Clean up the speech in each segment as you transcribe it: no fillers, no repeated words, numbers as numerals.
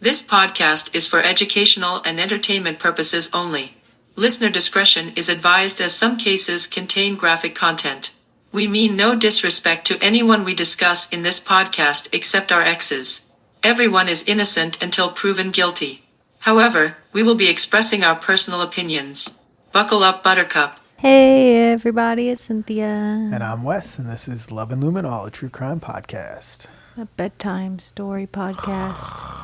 This podcast is for educational and entertainment purposes only. Listener discretion is advised as some cases contain graphic content. We mean no disrespect to anyone we discuss in this podcast except our exes. Everyone is innocent until proven guilty. However, we will be expressing our personal opinions. Buckle up, Buttercup. Hey everybody, it's Cynthia. And I'm Wes, and this is Love and Luminol, a true crime podcast. A bedtime story podcast.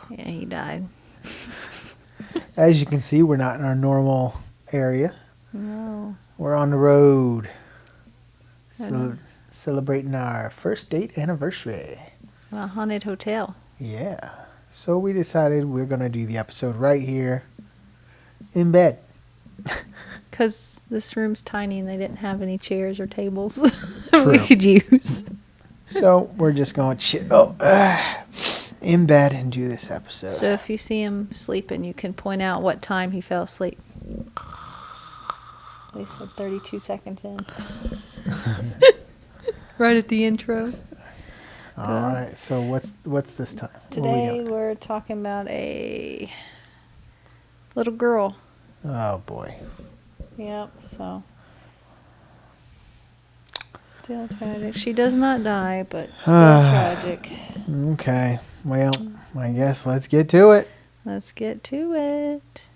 Yeah, he died. As you can see, we're not in our normal area. No. We're on the road. Celebrating our first date anniversary. A haunted hotel. Yeah. So we decided we're going to do the episode right here in bed. Because this room's tiny and they didn't have any chairs or tables True. we could use. So we're just going in bed and do this episode. So if you see him sleeping, you can point out what time he fell asleep. They said 32 seconds in. Right at the intro. All right. So what's this time? Today we're talking about a little girl. Oh, boy. Yep, so. Still tragic. She does not die, but still tragic. Okay. Well, I guess let's get to it. Let's get to it.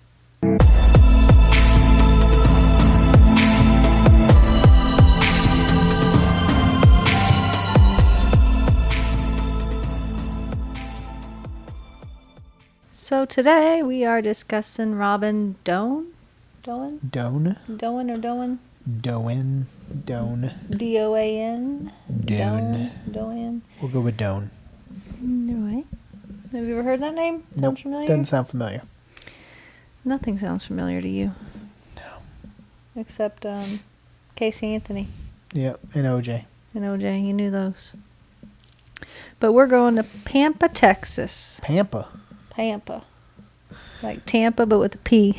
So today we are discussing Robin Doan. Doan? Doan. Doan or Doan? Doan. Doan. D-O-A-N? Doan. Doan. We'll go with Doan. Right. Have you ever heard that name? Nope. Sounds familiar? Doesn't sound familiar. Nothing sounds familiar to you. No. Except Casey Anthony Yep. And OJ. and OJ. You knew those. But we're going to Pampa, Texas. Pampa. Pampa. It's like Tampa, but with a P.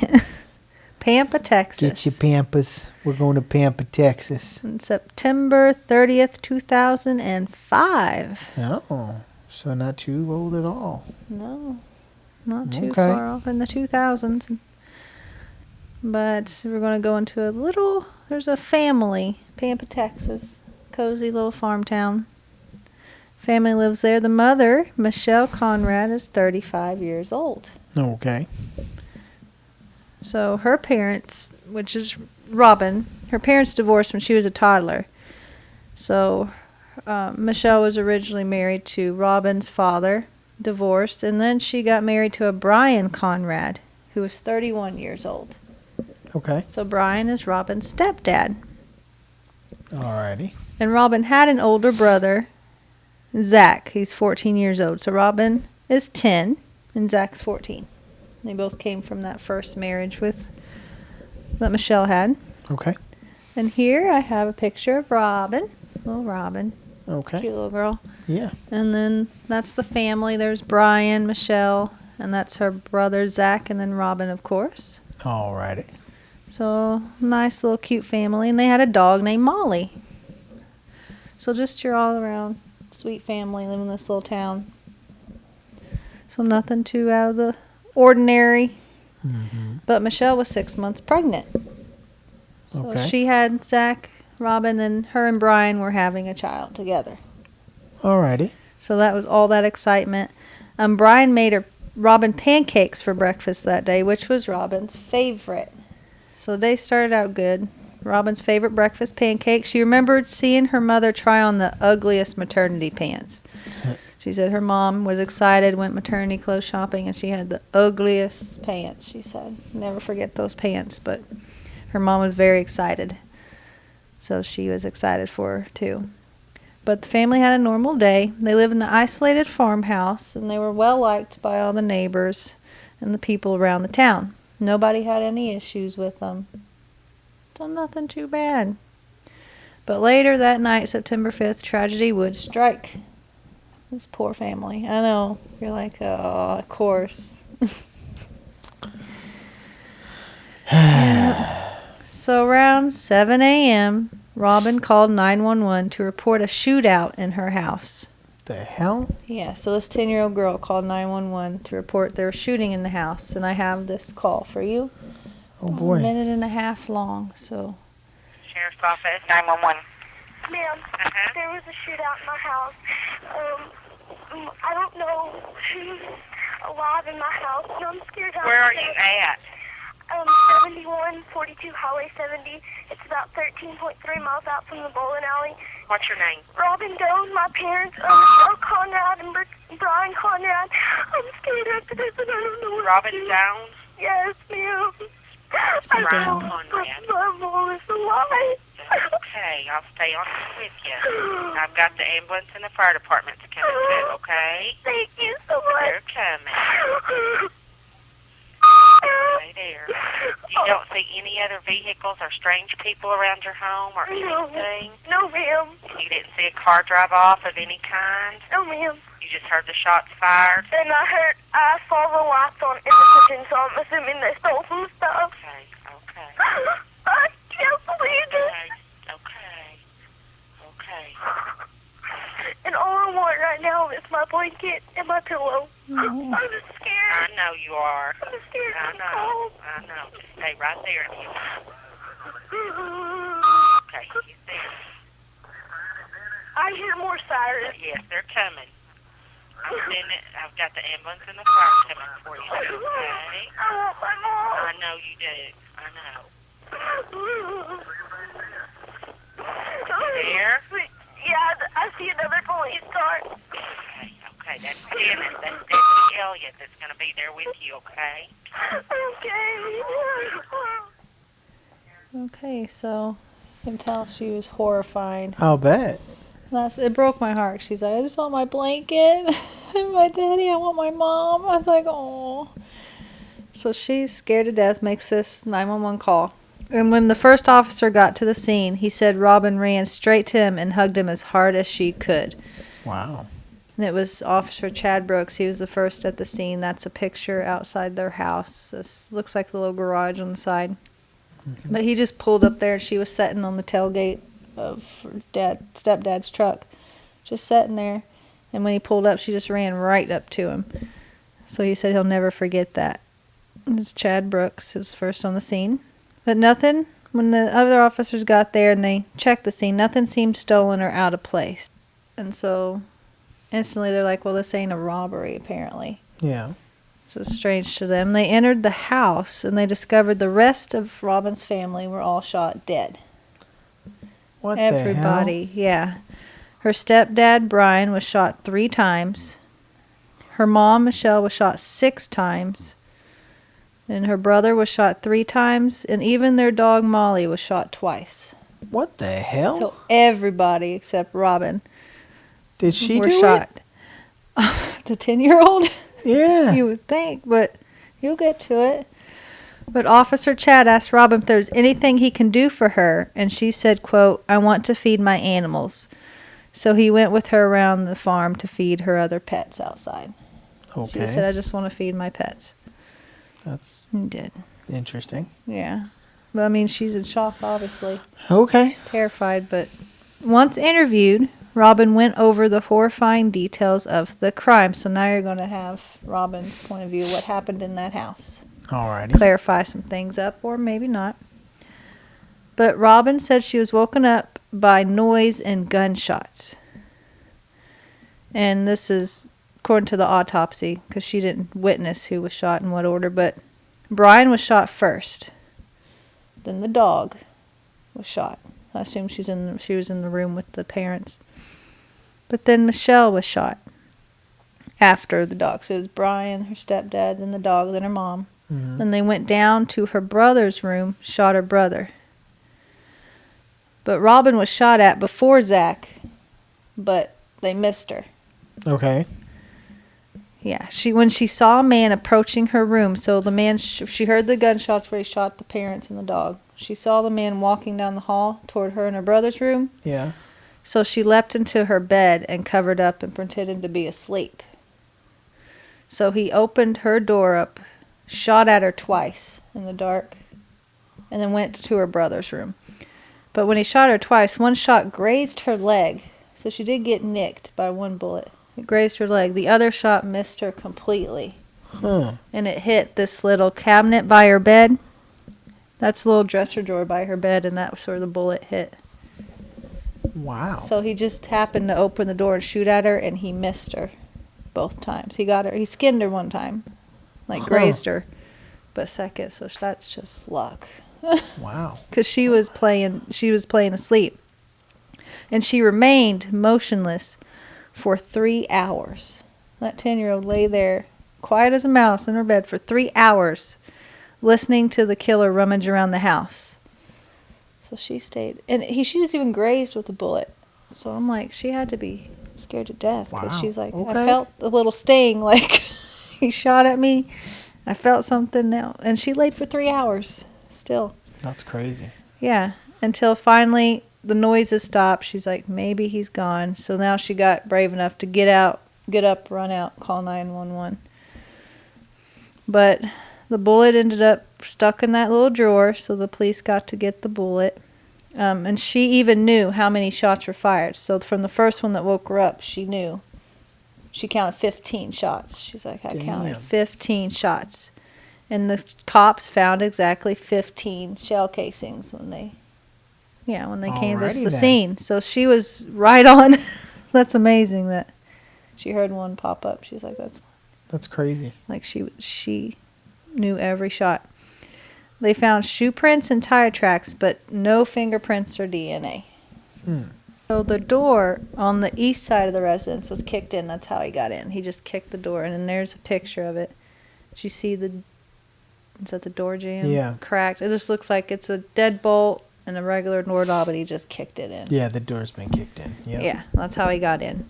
Pampa, Texas. Get your Pampas. We're going to Pampa, Texas. On September 30th, 2005. Oh. So not too old at all. No. Not too Okay. far off in the 2000s. But we're going to go into there's a family. Pampa, Texas. Cozy little farm town. Family lives there. The mother, Michelle Conrad, is 35 years old. Okay. So her parents, which is Robin, her parents divorced when she was a toddler. So Michelle was originally married to Robin's father, divorced, and then she got married to a Brian Conrad, who was 31 years old. Okay. So Brian is Robin's stepdad. Alrighty. And Robin had an older brother, Zach. He's 14 years old. So Robin is 10 and Zach's 14. They both came from that first marriage that Michelle had. Okay. And here I have a picture of Robin. Little Robin. Okay. Cute little girl. Yeah. And then that's the family. There's Brian, Michelle, and that's her brother Zach, and then Robin, of course. Alrighty. So nice little cute family. And they had a dog named Molly. So just your all around sweet family living in this little town. So nothing too out of the ordinary. Mm-hmm. But Michelle was 6 months pregnant. So Okay. she had Zach, Robin, and her and Brian were having a child together. Alrighty. So that was all that excitement. Brian made Robin pancakes for breakfast that day, which was Robin's favorite. So they started out good. Robin's favorite breakfast pancakes. She remembered seeing her mother try on the ugliest maternity pants. She said her mom was excited, went maternity clothes shopping, and she had the ugliest pants, she said. Never forget those pants, but her mom was very excited. So she was excited for her, too. But the family had a normal day. They lived in an isolated farmhouse, and they were well liked by all the neighbors and the people around the town. Nobody had any issues with them. So nothing too bad. But later that night, September 5th, tragedy would strike. This poor family. I know. You're like, oh, of course. Yeah. So around 7 a.m., Robin called 911 to report a shootout in her house. the hell? Yeah, so this 10-year-old girl called 911 to report there was shooting in the house, and I have this call for you. Oh A boy. minute and a half long, so. Sheriff's Office, 911. Ma'am, there was a shootout in my house. I don't know who's alive in my house, and I'm scared. Where are you at? 7142 Highway 70. It's about 13.3 miles out from the bowling alley. What's your name? Robin Doan, my parents, Michelle Conrad and Brian Conrad. I'm scared after this, and I don't know what Robin to do. Doan? Yes, ma'am. Sit Brian down. Conrad. My mom is alive. Okay, I'll stay on with you. I've got the ambulance and the fire department's coming too, okay? Thank you so They're much. coming. Stay there. You don't see any other vehicles or strange people around your home or anything? No, ma'am. You didn't see a car drive off of any kind? No, ma'am. You just heard the shots fired? And I saw the lights on in the kitchen, so I'm assuming they stole some stuff. Okay, okay. I can't believe it. Okay. And all I want right now is my blanket and my pillow. I'm just I scared. know you are. I'm scared. I I'm cold. know. Just stay right there. Okay, you there. I hear more sirens. Yes, they're coming. I've got the ambulance and the fire coming for you, okay? I want my mom. I know you do. I know. There? Yeah, I see another police car. Okay, that's Dennis. That's Deputy Elliott that's going to be there with you, okay? Okay. Okay, so you can tell she was horrified. I'll bet. It broke my heart. She's like, I just want my blanket and my daddy. I want my mom. I was like, oh. So she's scared to death, makes this 911 call. And when the first officer got to the scene, he said Robin ran straight to him and hugged him as hard as she could. Wow. And it was Officer Chad Brooks. He was the first at the scene. That's a picture outside their house. This looks like the little garage on the side. Mm-hmm. But he just pulled up there, and she was sitting on the tailgate of her stepdad's truck, just sitting there. And when he pulled up, she just ran right up to him. So he said he'll never forget that. It was Chad Brooks, who's first on the scene. But nothing, when the other officers got there and they checked the scene, nothing seemed stolen or out of place. And so instantly they're like, well, this ain't a robbery, apparently. Yeah. So it's strange to them. They entered the house and they discovered the rest of Robin's family were all shot dead. What Everybody, yeah. Her stepdad, Brian, was shot 3 times. Her mom, Michelle, was shot 6 times. And her brother was shot 3 times. And even their dog, Molly, was shot twice. What the hell? So everybody except Robin Did she were do shot. The 10-year-old? it? Yeah. You would think, but you'll get to it. But Officer Chad asked Robin if there's anything he can do for her, and she said, quote, I want to feed my animals. So he went with her around the farm to feed her other pets outside. Okay. She said, I just want to feed my pets. That's He did. interesting. Yeah. But I mean, she's in shock, obviously. Okay. Terrified, but once interviewed, Robin went over the horrifying details of the crime. So now you're going to have Robin's point of view, what happened in that house. Alrighty. Clarify some things up, or maybe not. But Robin said she was woken up by noise and gunshots. And this is according to the autopsy, because she didn't witness who was shot in what order. But Brian was shot first. Then the dog was shot. I assume she was in the room with the parents. But then Michelle was shot after the dog. So it was Brian, her stepdad, then the dog, then her mom. Mm-hmm. Then they went down to her brother's room, shot her brother. But Robin was shot at before Zach, but they missed her. Okay. Yeah, when she saw a man approaching her room, so the man, she heard the gunshots where he shot the parents and the dog. She saw the man walking down the hall toward her and her brother's room. Yeah. So she leapt into her bed and covered up and pretended to be asleep. So he opened her door up, shot at her twice in the dark, and then went to her brother's room. But when he shot her twice, one shot grazed her leg, so she did get nicked by one bullet. It grazed her leg. The other shot missed her completely. Huh. And it hit this little cabinet by her bed. That's the little dresser drawer by her bed, and that's where the bullet hit. Wow. So he just happened to open the door and shoot at her, and he missed her both times. He got her. He skinned her one time, like grazed her, but second. So that's just luck. Wow. Because she was playing asleep, and she remained motionless for 3 hours. That 10-year-old lay there, quiet as a mouse in her bed for 3 hours, listening to the killer rummage around the house. So she stayed, and she was even grazed with a bullet. So I'm like, she had to be scared to death, because she's like, I felt a little sting, like he shot at me. I felt something now, and she laid for 3 hours still. That's crazy. Yeah, until finally the noises stopped. She's like, maybe he's gone. So now she got brave enough to get up, run out, call 911. But the bullet ended up stuck in that little drawer, so the police got to get the bullet. And she even knew how many shots were fired. So from the first one that woke her up, she knew. She counted 15 shots. She's like, I counted 15 shots. And the cops found exactly 15 shell casings when they canvassed the scene. So she was right on. That's amazing that she heard one pop up. She's like, that's crazy. Like she knew every shot. They found shoe prints and tire tracks, but no fingerprints or DNA. So the door on the east side of the residence was kicked in. That's how he got in. He just kicked the door, and then there's a picture of it. Did you see is that the door jamb? Yeah. Cracked. It just looks like it's a deadbolt and a regular doorknob, but he just kicked it in. Yeah, the door's been kicked in. Yep. Yeah, that's how he got in.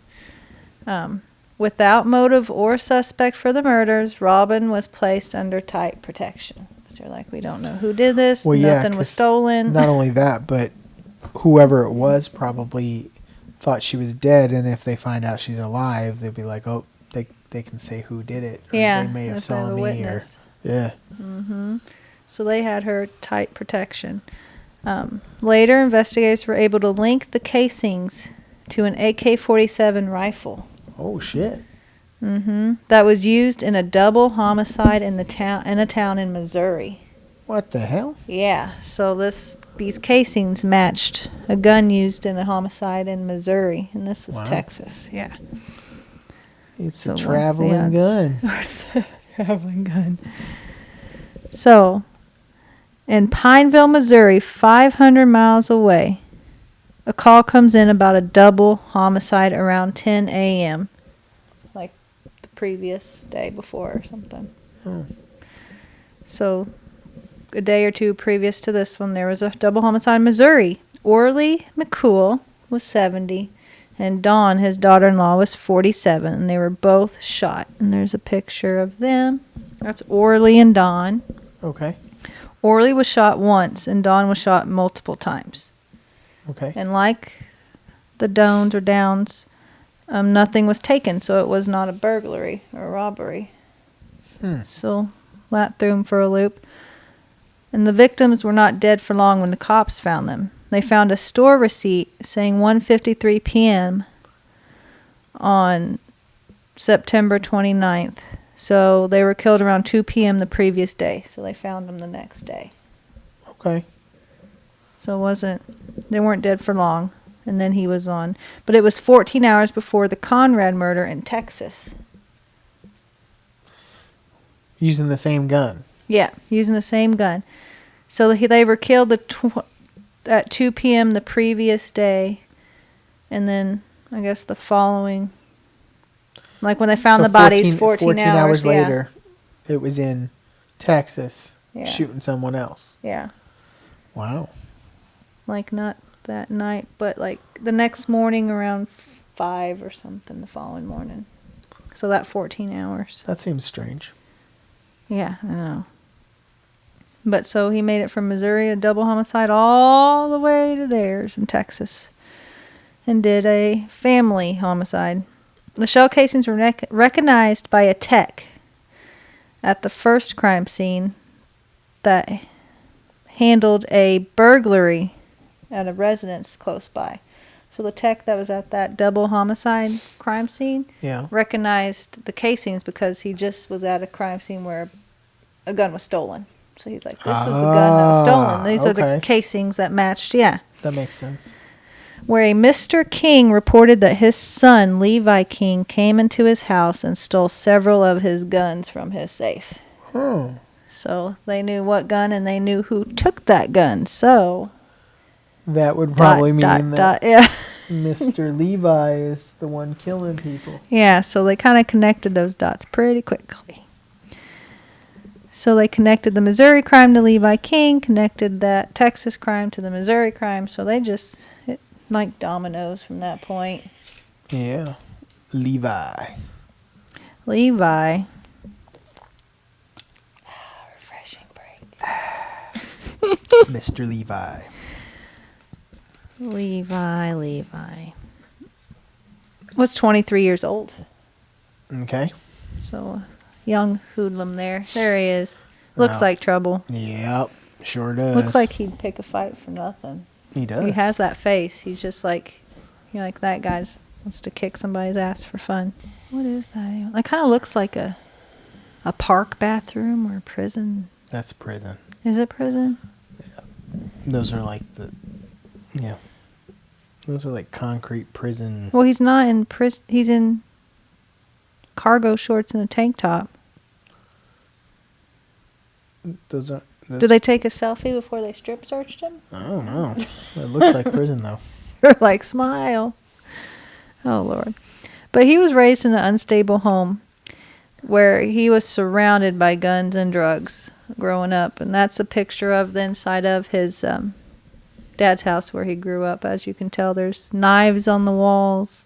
Without motive or suspect for the murders, Robin was placed under tight protection. So you're like, we don't know who did this. Well, Nothing was stolen. Not only that, but whoever it was probably thought she was dead, and if they find out she's alive, they'll be like, oh, they can say who did it. Or Yeah, they may have if saw they're a me. witness. Yeah. Mm-hmm. So they had her tight protection. Later, investigators were able to link the casings to an AK-47 rifle. Oh, shit. Mm-hmm. That was used in a double homicide in a town in Missouri. What the hell? Yeah, so these casings matched a gun used in a homicide in Missouri, and this was Texas. Yeah. It's a traveling gun. Traveling gun. So, in Pineville, Missouri, 500 miles away, a call comes in about a double homicide around 10 a.m., like the previous day before or something. Oh. So, a day or two previous to this one, there was a double homicide in Missouri. Orly McCool was 70, and Dawn, his daughter-in-law, was 47, and they were both shot. And there's a picture of them. That's Orly and Dawn. Okay. Orly was shot once, and Dawn was shot multiple times. Okay. And like the Downs, nothing was taken, so it was not a burglary or a robbery. So that threw him for a loop. And the victims were not dead for long when the cops found them. They found a store receipt saying 1:53 p.m. on September 29th. So they were killed around 2 p.m. the previous day. So they found them the next day. Okay. So they weren't dead for long. And then he was on. But it was 14 hours before the Conrad murder in Texas. Using the same gun. Yeah, using the same gun. So they were killed at 2 p.m. the previous day. And then, I guess, the following... Like when they found the bodies 14 hours later, it was in Texas Yeah. shooting someone else. Yeah. Wow. Like not that night, but like the next morning around 5 or something the following morning. So that 14 hours. That seems strange. Yeah, I know. But so he made it from Missouri, a double homicide, all the way to theirs in Texas. And did a family homicide. The shell casings were recognized by a tech at the first crime scene that handled a burglary at a residence close by. So the tech that was at that double homicide crime scene Yeah. recognized the casings because he just was at a crime scene where a gun was stolen. So he's like, this was the gun that was stolen. These are the okay. casings that matched. Yeah. That makes sense. Where a Mr. King reported that his son, Levi King, came into his house and stole several of his guns from his safe. Hmm. So they knew what gun and they knew who took that gun. So That would probably mean that yeah. Mr. Levi is the one killing people. Yeah, so they kind of connected those dots pretty quickly. So they connected the Missouri crime to Levi King, connected that Texas crime to the Missouri crime. So they just hit like dominoes from that point. Yeah. Levi. Levi. Refreshing break. Mr. Levi. Levi. Was 23 years old. Okay. So, young hoodlum there. There he is. Looks Wow. like trouble. Yep. Sure does. Looks like he'd pick a fight for nothing. he does. He has that face. He's just like, that guy's wants to kick somebody's ass for fun. What is that? It kind of looks like a park bathroom or a prison. That's prison. Is it prison? Those are like yeah. Those are like concrete prison. Well, he's not in prison. He's in cargo shorts and a tank top. Those are. Did they take a selfie before they strip searched him? I don't know. It looks like prison though. Or like, smile. Oh, Lord. But he was raised in an unstable home where he was surrounded by guns and drugs growing up. And that's a picture of the inside of his dad's house where he grew up. As you can tell, there's knives on the walls,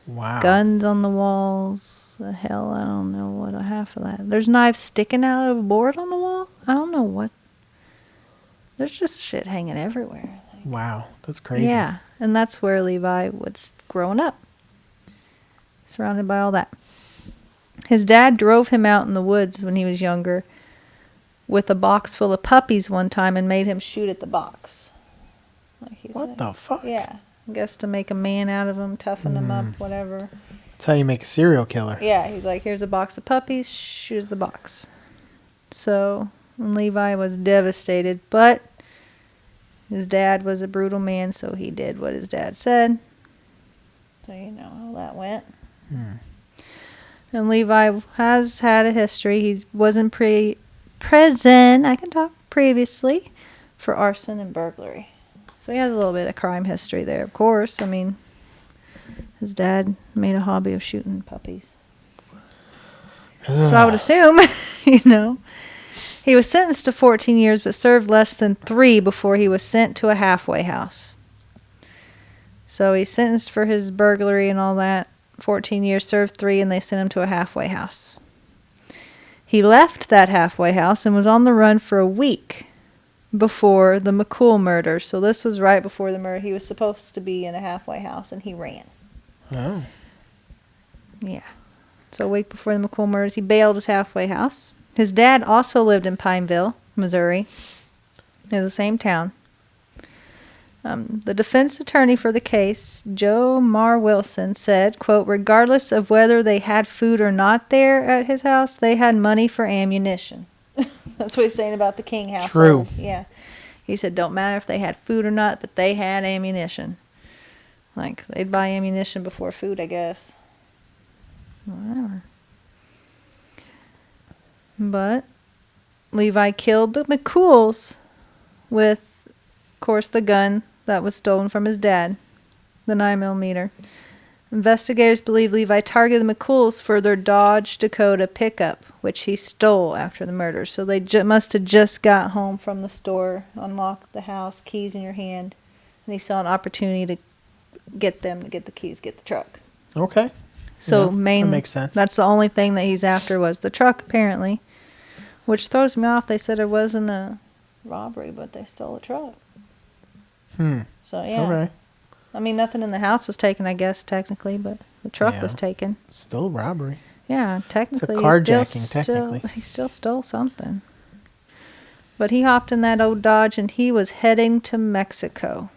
Wow. guns on the walls. The hell, I don't know what a half of that. There's knives sticking out of a board on the wall. I don't know what. There's just shit hanging everywhere. Wow. That's crazy. Yeah, and that's where Levi was growing up, surrounded by all that. His dad drove him out in the woods when he was younger with a box full of puppies one time and made him shoot at the box. Like he What said. the fuck? Yeah, I guess to make a man out of him, toughen him up, whatever. That's how you make a serial killer. Yeah, he's like, here's a box of puppies, shoot at the box. So Levi was devastated, but his dad was a brutal man, so he did what his dad said. So you know how that went. And Levi has had a history. He was in prison, I can talk, previously, for arson and burglary. So he has a little bit of crime history there, of course. I mean, his dad made a hobby of shooting puppies. So I would assume, He was sentenced to 14 years, but served less than 3 before he was sent to a halfway house. So he's sentenced for his burglary and all that. 14 years, served 3, and they sent him to a halfway house. He left that halfway house and was on the run for a week before the McCool murder. So this was right before the murder. He was supposed to be in a halfway house, and he ran. Oh. Yeah. So a week before the McCool murders, he bailed his halfway house. His dad also lived in Pineville, Missouri. It was the same town. The defense attorney for the case, Joe Mar Wilson, said, quote, regardless of whether they had food or not there at his house, they had money for ammunition. That's what he's saying about the King household. True. Yeah. He said, don't matter if they had food or not, but they had ammunition. Like, they'd buy ammunition before food, I guess. Whatever. But Levi killed the McCools with, of course, the gun that was stolen from his dad, the 9mm. Investigators believe Levi targeted the McCools for their Dodge Dakota pickup, which he stole after the murder. So they must have just got home from the store, unlocked the house, keys in your hand, and he saw an opportunity to get them to get the keys, get the truck. Okay. So Yeah, that makes sense. That's the only thing that he's after was the truck, apparently, which throws me off. They said it wasn't a robbery, but they stole a truck. So yeah. Okay. I mean, nothing in the house was taken, I guess, technically, but the truck Yeah. was taken. Still robbery. Yeah, technically. It's a carjacking, technically. He still stole something. But he hopped in that old Dodge and he was heading to Mexico.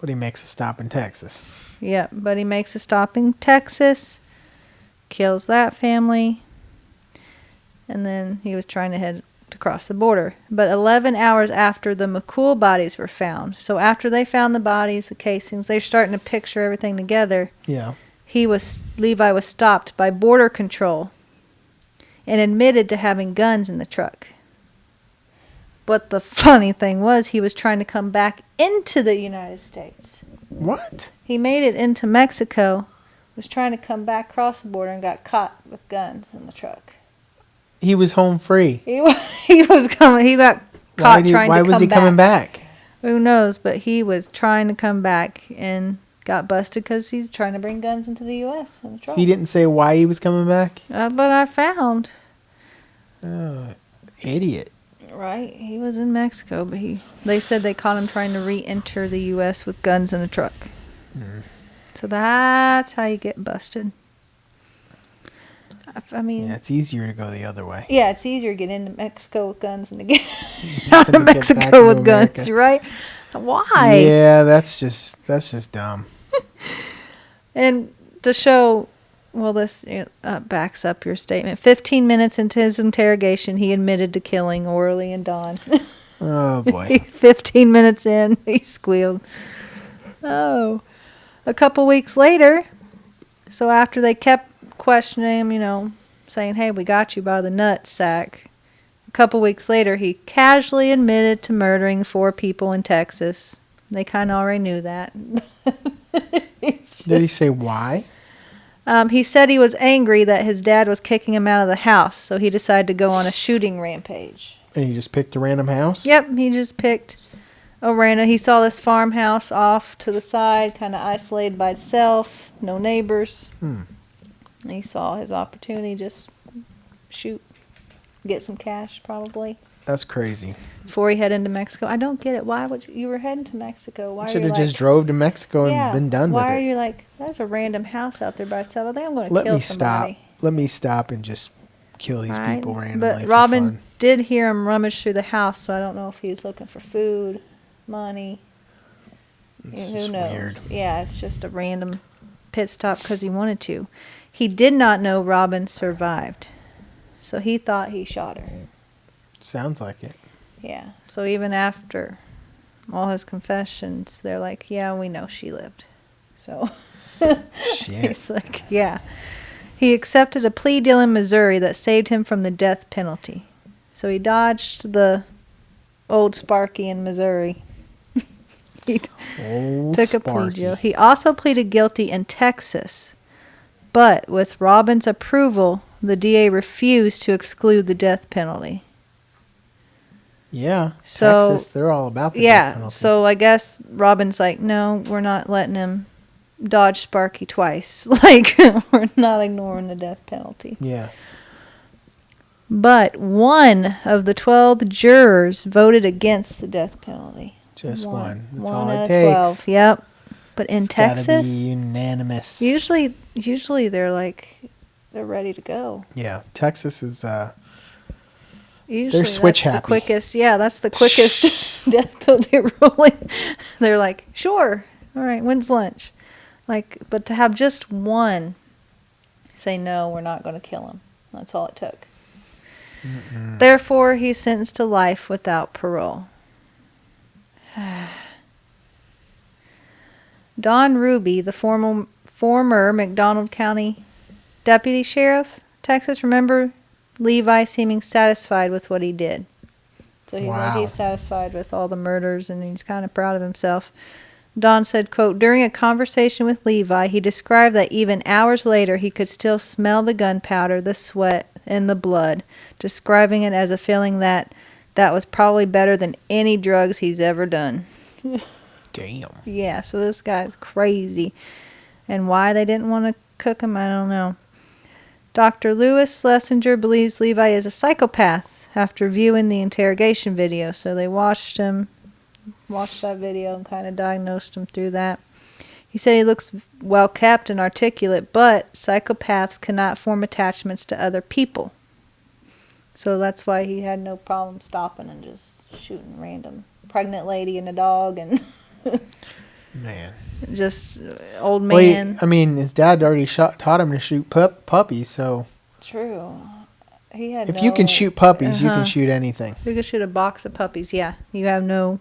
But he makes a stop in Texas. Yep, but he makes a stop in Texas, kills that family, and then he was trying to head to cross the border. But 11 hours after the McCool bodies were found, so after they found the bodies, the casings, they're starting to picture everything together. Yeah. Levi was stopped by border control and admitted to having guns in the truck. But the funny thing was, he was trying to come back into the United States. What? He made it into Mexico, was trying to come back across the border, and got caught with guns in the truck. He was home free. He was coming. He got caught trying to come back. Why was he coming back? Who knows? But he was trying to come back and got busted because he's trying to bring guns into the U.S. in the truck. He didn't say why he was coming back? But I found. Oh, idiot. Right, he was in Mexico, but they said they caught him trying to re-enter the U.S. with guns in a truck. So that's how you get busted. I mean... Yeah, it's easier to go the other way. Yeah, it's easier to get into Mexico with guns than to get out of Mexico with guns, right? Why? Yeah, that's just dumb. And to show... Well, this backs up your statement. 15 minutes into his interrogation, he admitted to killing Orly and Dawn. Oh, boy. 15 minutes in, he squealed. Oh. A couple weeks later, so after they kept questioning him, saying, hey, we got you by the nut sack. A couple weeks later, he casually admitted to murdering 4 people in Texas. They kind of already knew that. Did he say why? He said he was angry that his dad was kicking him out of the house, so he decided to go on a shooting rampage. And he just picked a random house? Yep, he just picked a random... He saw this farmhouse off to the side, kind of isolated by itself, no neighbors. And he saw his opportunity, just shoot, get some cash, probably. That's crazy. Before he headed into Mexico. I don't get it. Why would you were heading to Mexico? Why should have just drove to Mexico and been done with it. Why are you like, there's a random house out there by itself? I think I'm going to kill somebody. Let me stop and just kill these people randomly. But Robin did hear him rummage through the house, so I don't know if he's looking for food, money. Who knows? Weird. Yeah, it's just a random pit stop because he wanted to. He did not know Robin survived, so he thought he shot her. Sounds like it. Yeah. So even after all his confessions, they're like, yeah, we know she lived. So shit. He's like, yeah. He accepted a plea deal in Missouri that saved him from the death penalty. So he dodged the old Sparky in Missouri. He took a plea deal. He also pleaded guilty in Texas. But with Robin's approval, the DA refused to exclude the death penalty. Yeah, so, Texas, they're all about the death penalty. So I guess Robin's like, no, we're not letting him dodge Sparky twice. Like, we're not ignoring the death penalty. Yeah. But one of the 12 jurors voted against the death penalty. Just one. That's one all out it of takes. 12. Yep. But in Texas, gotta be unanimous. Usually they're like, they're ready to go. Yeah, Texas is... Usually they're switch that's happy. The quickest, yeah, that's the quickest death penalty ruling. They're like, sure, all right, when's lunch? Like, but to have just one say no, we're not going to kill him. That's all it took. Therefore, he's sentenced to life without parole. Don Ruby, the former McDonald County deputy sheriff, Texas, remember Levi seeming satisfied with what he did. So he's like, he's satisfied with all the murders and he's kind of proud of himself. Don said, quote, during a conversation with Levi, he described that even hours later he could still smell the gunpowder, the sweat, and the blood, describing it as a feeling that was probably better than any drugs he's ever done. Damn. Yeah, so this guy's crazy. And why they didn't want to cook him, I don't know. Dr. Louis Schlesinger believes Levi is a psychopath after viewing the interrogation video. So they watched that video and kind of diagnosed him through that. He said he looks well kept and articulate, but psychopaths cannot form attachments to other people. So that's why he had no problem stopping and just shooting random pregnant lady and a dog and Man. Just old Well, man. I mean, his dad already taught him to shoot puppies, so True. He had if you can shoot puppies, you Uh-huh. can shoot anything. You could shoot a box of puppies. Yeah, you have no.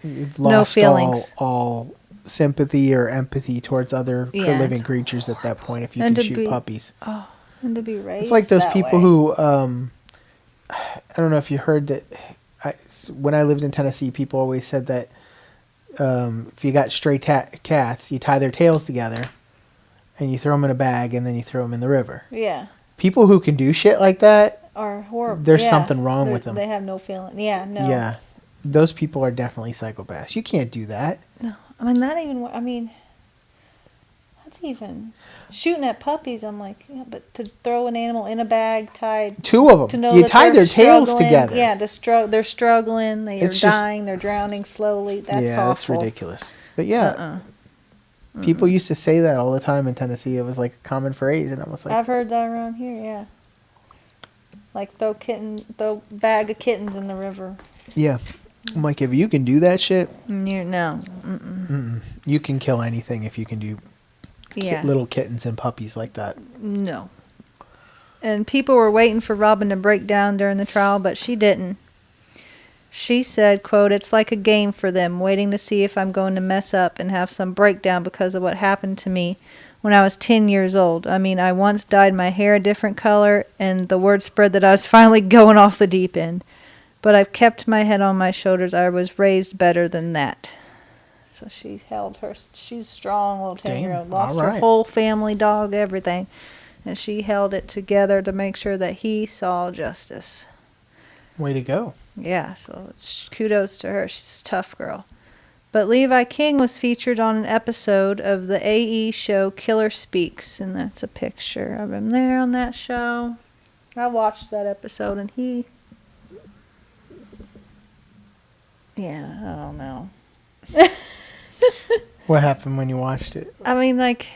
You've No lost feelings. all sympathy or empathy towards other Yeah, living it's creatures at that point if you And can to shoot be- puppies. Oh, and to be raised. It's like those that people way. who, I don't know if you heard that. When I lived in Tennessee, people always said that if you got stray cats, you tie their tails together, and you throw them in a bag, and then you throw them in the river. Yeah. People who can do shit like that, Are horrible. There's Yeah. something wrong with them. They have no feeling. Yeah. No. yeah, those people are definitely psychopaths. You can't do that. No. I mean, not even. I mean, that's even shooting at puppies. I'm like, yeah, but to throw an animal in a bag tied. Two of To them. know You that tie they're their tails struggling. together. Yeah, they're struggling. They are It's just- dying. They're drowning slowly. That's yeah, awful. that's ridiculous. But yeah, Uh-uh. people used to say that all the time in Tennessee. It was like a common phrase, and I was like, I've heard that around here. Yeah. Like throw bag of kittens in the river. yeah. I'm like, if you can do that shit, No. you can kill anything if you can do Yeah. little kittens and puppies like that. No. And people were waiting for Robin to break down during the trial, but she didn't. She said, quote, "It's like a game for them, waiting to see if I'm going to mess up and have some breakdown because of what happened to me when I was 10 years old. I mean, I once dyed my hair a different color, and the word spread that I was finally going off the deep end. But I've kept my head on my shoulders. I was raised better than that." So she's a strong little 10-year-old. Damn, Lost all her right. whole family, dog, everything. And she held it together to make sure that he saw justice. Way to go. Yeah, so kudos to her. She's a tough girl. But Levi King was featured on an episode of the AE show Killer Speaks, and that's a picture of him there on that show. I watched that episode, and yeah, I don't know. What happened when you watched it? I mean, like,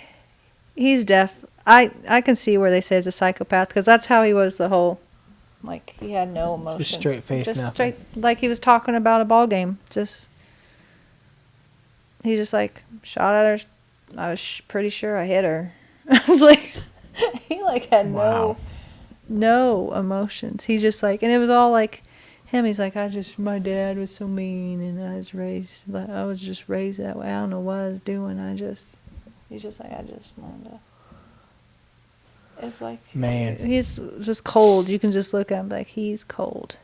he's deaf. I can see where they say he's a psychopath, because that's how he was the whole, like, he had no emotion. Just straight face, Just nothing. straight, like he was talking about a ball game. He just, like, shot at her. I was pretty sure I hit her. I was like, he, like, had Wow. no emotions. He just, like, and it was all, like, him. He's like, my dad was so mean, and I was just raised that way. I don't know what I was doing. He's just like, I just wanted to. It's like, Man. he's just cold. You can just look at him like, he's cold.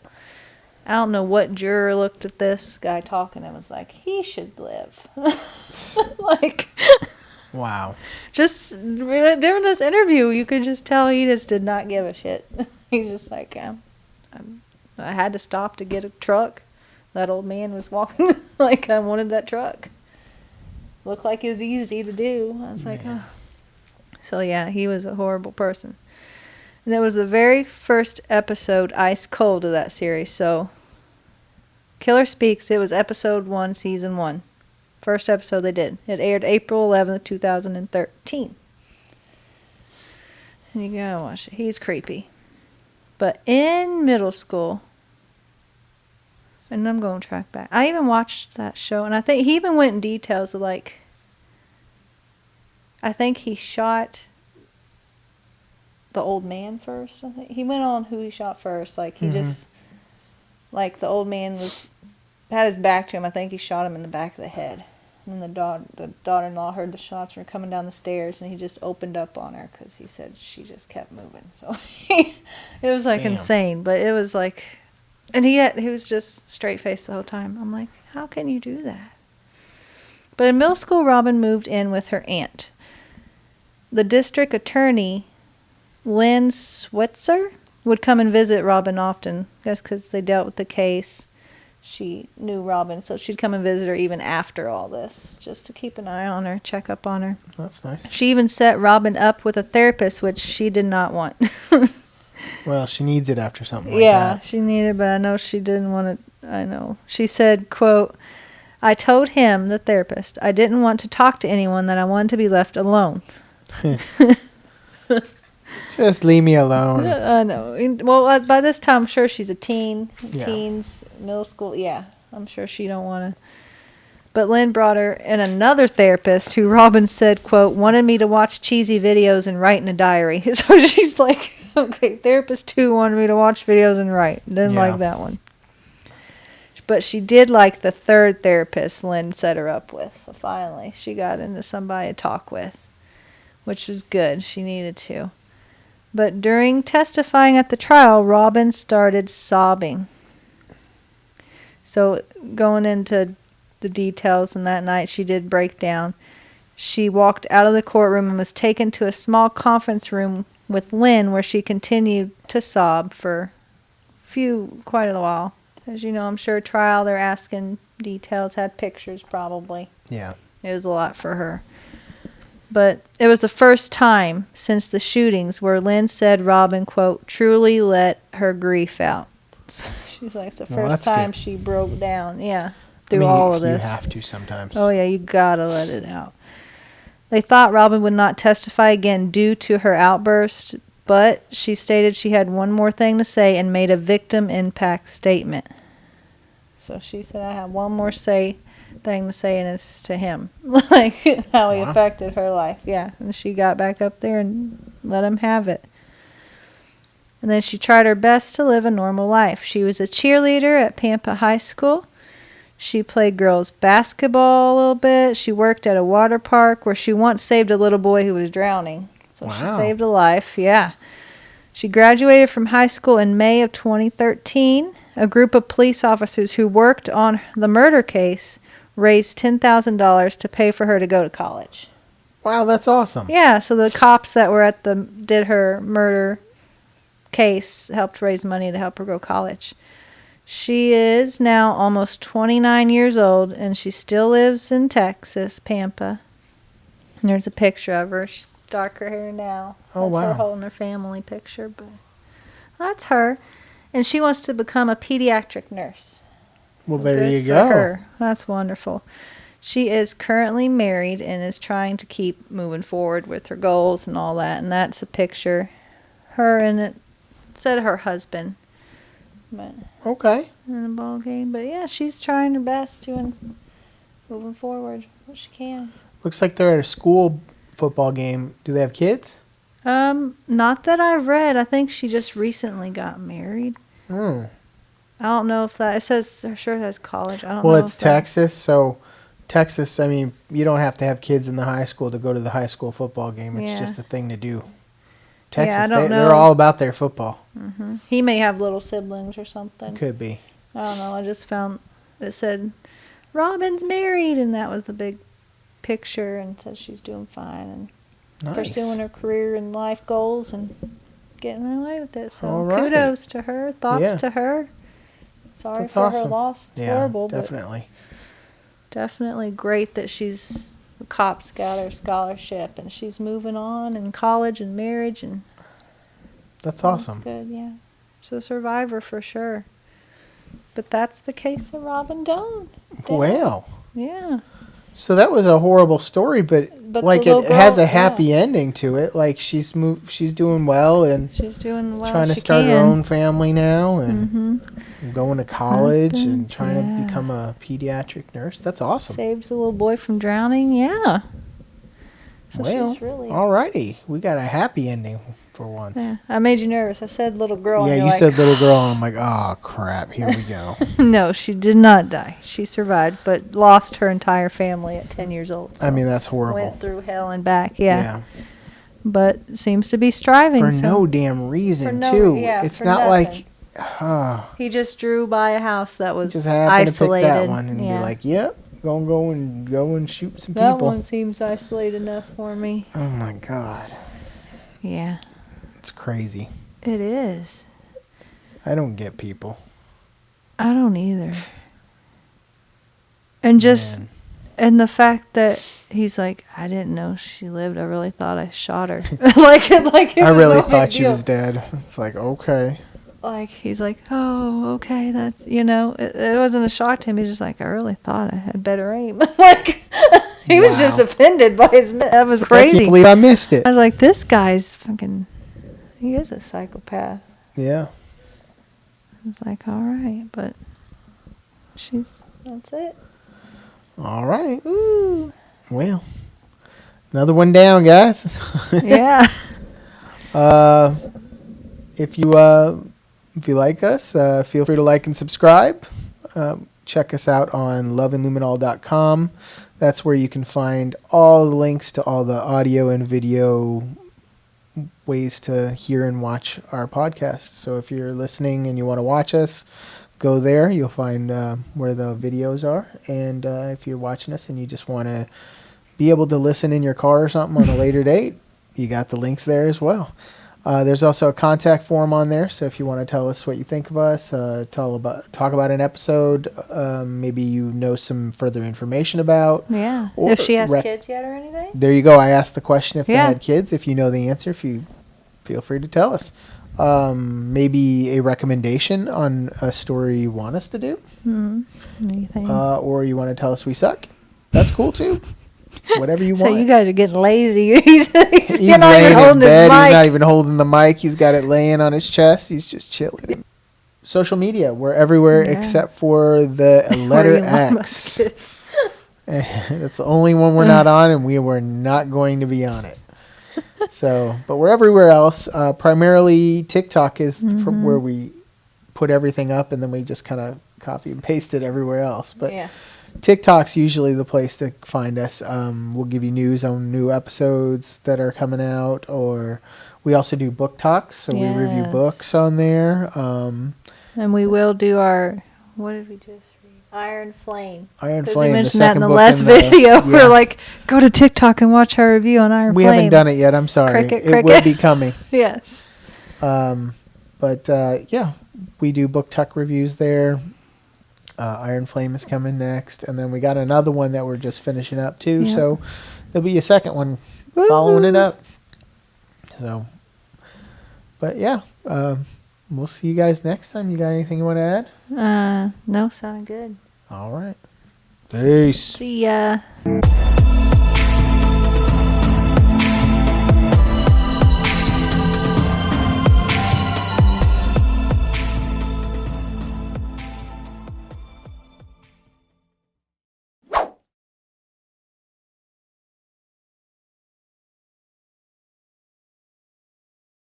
I don't know what juror looked at this guy talking and was like, he should live. Like, Wow. just during this interview, you could just tell he just did not give a shit. He's just like, I had to stop to get a truck. That old man was walking like I wanted that truck. Looked like it was easy to do. I was like, oh. So yeah, he was a horrible person. And it was the very first episode, ice cold, of that series. So, Killer Speaks, it was episode 1, season 1. First episode they did. It aired April 11th, 2013. And you gotta watch it. He's creepy. But in middle school, and I'm going to track back. I even watched that show, and I think he even went in details of, like, I think he shot the old man first. I think he went on who he shot first. Like, he just, like, the old man had his back to him. I think he shot him in the back of the head. And then the daughter-in-law heard the shots were coming down the stairs, and he just opened up on her because he said she just kept moving. So it was, like, Damn. insane. But it was like, and he was just straight-faced the whole time. I'm like, how can you do that? But in middle school, Robin moved in with her aunt. The district attorney, Lynn Switzer, would come and visit Robin often. That's because they dealt with the case. She knew Robin, so she'd come and visit her even after all this, just to keep an eye on her, check up on her. That's nice. She even set Robin up with a therapist, which she did not want. Well, she needs it after something like Yeah, that. she needed, but I know she didn't want it. I know. She said, quote, "I told him, the therapist, I didn't want to talk to anyone, that I wanted to be left alone." Just leave me alone. I know. Well, by this time, I'm sure she's a teen. Yeah. Teens, middle school. Yeah, I'm sure she don't want to But Lynn brought her in another therapist who Robin said, quote, wanted me to watch cheesy videos and write in a diary. So she's like, okay, therapist 2 wanted me to watch videos and write. Didn't like that one. But she did like the third therapist Lynn set her up with. So finally, she got into somebody to talk with, which was good. She needed to. But during testifying at the trial, Robin started sobbing. So going into the details, and that night she did break down. She walked out of the courtroom and was taken to a small conference room with Lynn, where she continued to sob for quite a while. As you know, I'm sure trial, they're asking details, had pictures probably. Yeah. It was a lot for her. But it was the first time since the shootings where Lynn said Robin, quote, truly let her grief out. So she's like, it's the first time good. She broke down. Yeah. Through all of this. You have to sometimes. Oh, yeah, you gotta let it out. They thought Robin would not testify again due to her outburst, but she stated she had one more thing to say and made a victim impact statement. So she said, I have one more thing to say, and it's to him. Like, how he affected her life. Yeah, and she got back up there and let him have it. And then she tried her best to live a normal life. She was a cheerleader at Pampa High School. She played girls basketball a little bit. She worked at a water park where she once saved a little boy who was drowning. So she saved a life, yeah. She graduated from high school in May of 2013. A group of police officers who worked on the murder case raised $10,000 to pay for her to go to college. Wow, that's awesome. Yeah, so the cops that were did her murder case helped raise money to help her go to college. She is now almost 29 years old, and she still lives in Texas, Pampa. And there's a picture of her. She's darker hair now. Oh, that's her wow. holding her family picture, but that's her. And she wants to become a pediatric nurse. Well, there you for go. Her. That's wonderful. She is currently married and is trying to keep moving forward with her goals and all that. And that's a picture. Her and it said her husband. But Okay. in the ball game. But yeah, she's trying her best, moving forward what she can. Looks like they're at a school football game. Do they have kids? Not that I've read. I think she just recently got married. Hmm. I don't know if that, it says, her shirt has college. I don't know. Well, it's if that- Texas, so Texas, I mean, you don't have to have kids in the high school to go to the high school football game. It's Yeah. just a thing to do. Texas, I don't know. they're all about their football. Mm-hmm. He may have little siblings or something. Could be. I don't know. I just found it said Robin's married, and that was the big picture, and said she's doing fine and Nice. pursuing her career and life goals and getting her way with it. So All right. kudos to her. Thoughts Yeah. to her. Sorry That's for her awesome. loss. It's Yeah, horrible, definitely. but definitely great that the cops got her scholarship and she's moving on in college and marriage, and That's awesome. that's good, yeah. She's a survivor for sure. But that's the case of Robin Doan. Well, Yeah. so that was a horrible story, but But like the it little has girl- a happy ending to it. Like she's doing well and She's doing well. trying to she start her can. own family now and Mm-hmm. going to college Husband, and trying yeah. to become a pediatric nurse. That's awesome. Saves a little boy from drowning. Yeah. So Well, she's really. alrighty, we got a happy ending for once. Yeah. I made you nervous. I said little girl. Yeah, and you you're like, said little girl, and I'm like, oh crap, here we go. No, she did not die. She survived, but lost her entire family at 10 years old. I so mean, that's horrible. went through hell and back. Yeah. But seems to be striving. For so- no damn reason, For no- too. yeah, It's for not nothing. like, He just drew by a house that was just happened isolated. to pick that one and yeah. be like, yep, gonna go and shoot some That people. one seems isolated enough for me. Oh my god, Yeah, it's crazy. it is. I don't get people. I don't either. And just Man. and the fact that he's like, I didn't know she lived. I really thought I shot her. like it I was really no big thought she deal. was dead. It's like, okay. Like he's like, oh, okay, that's it wasn't a shock to him. He's just like, I really thought I had better aim. like he was just Wow. offended by his. That was It's like, I crazy. can't believe I missed it. I was like, this guy's fucking. He is a psychopath. Yeah. I was like, all right, but that's it. All right. Ooh. Well, another one down, guys. Yeah. If you like us, feel free to like and subscribe. Check us out on loveandluminol.com. That's where you can find all the links to all the audio and video ways to hear and watch our podcast. So if you're listening and you want to watch us, go there. You'll find where the videos are. And if you're watching us and you just want to be able to listen in your car or something on a later date, you got the links there as well. There's also a contact form on there, so if you want to tell us what you think of us, talk about an episode, maybe you know some further information about. Yeah. Or If she has kids yet or anything? There you go. I asked the question if they Yeah. had kids. If you know the answer, if you feel free to tell us. Maybe a recommendation on a story you want us to do, Anything? or you want to tell us we suck. That's cool too. Whatever you So want. you guys are getting lazy. He's He's not even laying in holding his bed. He's mic. not even holding the mic. He's got it laying on his chest. He's just chilling. Social media. We're everywhere Yeah. except for the letter Elon X. Musk is. That's the only one we're not on, and we were not going to be on it. So, but we're everywhere else. Primarily TikTok is where we put everything up, and then we just kind of copy and paste it everywhere else. But Yeah. TikTok's usually the place to find us. We'll give you news on new episodes that are coming out, or we also do book talks, so we review Yes. books on there. And we will do our, what did we just read? Iron Flame. Iron 'Cause Flame, we the mentioned that in second the book last in the- video. yeah. We're like, go to TikTok and watch our review on Iron We Flame. haven't done it yet. I'm sorry. Cricket, It will cricket. be coming. Yes. But yeah, we do book talk reviews there. Iron Flame is coming next, and then we got another one that we're just finishing up too. Yeah. So there'll be a second one Woo! following it up. So, but yeah, we'll see you guys next time. You got anything you want to add? No, sounded good. All right. Peace. See ya.